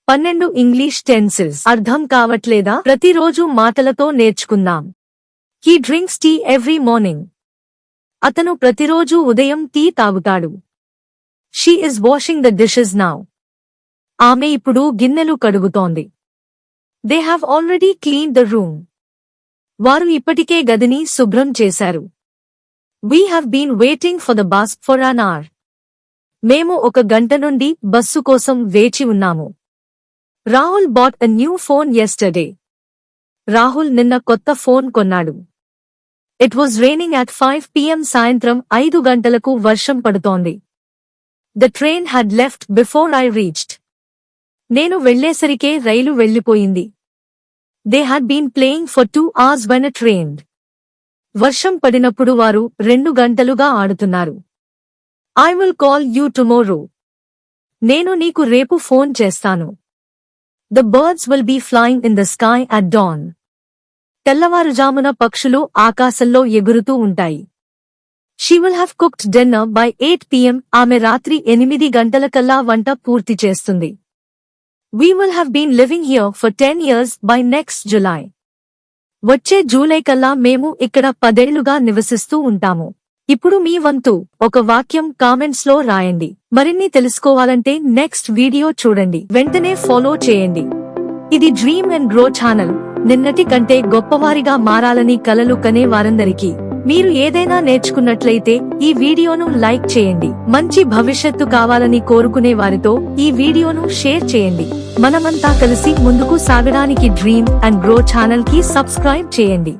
12 English tenses అర్థం కావట్లేదా? ప్రతిరోజు మాటలతో నేర్చుకుందాం. He drinks tea every morning. అతను ప్రతిరోజు ఉదయం టీ తాగుతాడు. She is washing the dishes now. ఆమె ఇప్పుడు గిన్నెలు కడుగుతోంది. They have already cleaned the room. వారు ఇప్పటికే గదిని శుభ్రం చేశారు. We have been waiting for the bus for an hour. మేము 1 గంట నుండి బస్సు కోసం వేచి ఉన్నాము. Rahul bought a new phone yesterday. Rahul నిన్న కొత్త ఫోన్ కొన్నాడు. It was raining at 5 PM. సాయంత్రం 5 గంటలకు వర్షం పడుతోంది. The train had left before I reached. నేను వెళ్లేసరికే రైలు వెళ్లిపోయింది. They had been playing for 2 hours when it rained. వర్షం పడినప్పుడు వారు 2 గంటలుగా ఆడుతున్నారు. I will call you tomorrow. నేను నీకు రేపు ఫోన్ చేస్తాను. The birds will be flying in the sky at dawn. తెల్లవారుజామున పక్షులు ఆకాశంలో ఎగురుతూ ఉంటాయి. She will have cooked dinner by 8 PM. ఆమె రాత్రి 8 గంటలకల్లా వంట పూర్తి చేస్తుంది. We will have been living here for 10 years by next July. వచ్చే జూలై కల్లా మేము ఇక్కడ 10 ఏళ్లుగా నివసిస్తూ ఉంటాము. ఇప్పుడు మీ వంతు ఒక వాక్యం కామెంట్స్ లో రాయండి. మరిన్ని తెలుసుకోవాలంటే నెక్స్ట్ వీడియో చూడండి. వెంటనే ఫాలో చేయండి. ఇది డ్రీమ్ అండ్ గ్రో ఛానల్. నిన్నటి కంటే గొప్పవారిగా మారాలని కలలు కనే వారందరికీ మీరు ఏదైనా నేర్చుకున్నట్లయితే ఈ వీడియోను లైక్ చేయండి. మంచి భవిష్యత్తు కావాలని కోరుకునే వారితో ఈ వీడియోను షేర్ చేయండి. మనమంతా కలిసి ముందుకు సాగడానికి డ్రీమ్ అండ్ గ్రో ఛానల్ కి సబ్స్క్రైబ్ చేయండి.